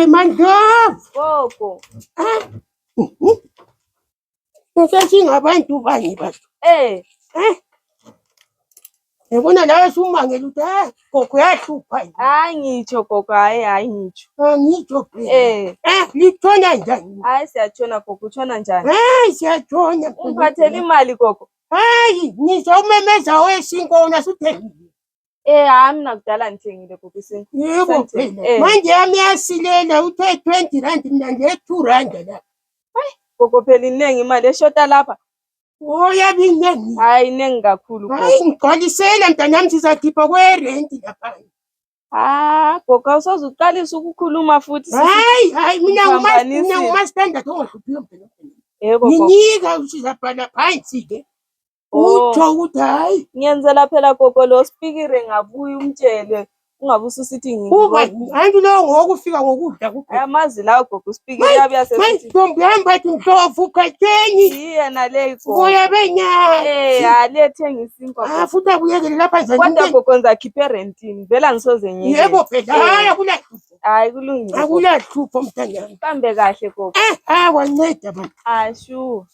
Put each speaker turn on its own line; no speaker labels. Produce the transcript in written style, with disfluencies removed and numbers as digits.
Mandlovu.
Gogo.
Ngabantu bani bathu. Yabona la usumangela ukuthi gogo yahlupha.
Hayi ngitsho gogo, hayi ngitsho.
Ngitsho phela. Litshona njani?
Hayi siyatshona gogo, utshona njani?
Siyatshona.
Ungiphathele imali gogo.
Hayi, ngizomemeza wesinko unasuthengile.
Hayi mina kudala ngithengile gogo isinko.
Yebo phela. Manje yami yasilela uthe 20 rand mina nje 2 rand la.
Hayi gogo phela inengi imali eshota lapha.
Yabi inengi.
Hayi inengi kakhulu gogo.
Hayi ngigcwalisela mntanami sizakhipha kwe-rent lapha.
Gogo awusoze uqalise ukukhuluma futhi.
Hayi mina ngumastandard ongahluphiyo phela.
Yebo gogo.
Nginika usizabhala phansi-ke. Utsho ukuthi hayi.
Ngiyenzela phela gogo lo speaker ngabuya umtshele. Ungabe ususithi
Kuba antu lo ngokufika ngokudla kuphela.
Ayamazi la gogo speaker yabuya sesithi.
Ntombi yami bathi Ndlovu khatheni.
Yena le gogo.
Moya benya.
Alethenga isinkwa.
Futhi akuyekele lapha nje.
Kodwa gogo ngizakhipha rentini. Vela ngisoze ngiyeke.
Yebo phela. Hayi akulahlupho.
Hayi kulungile.
Akulahlupho mntanami.
Kambe kahle gogo.
Wanceda baba.
Sure.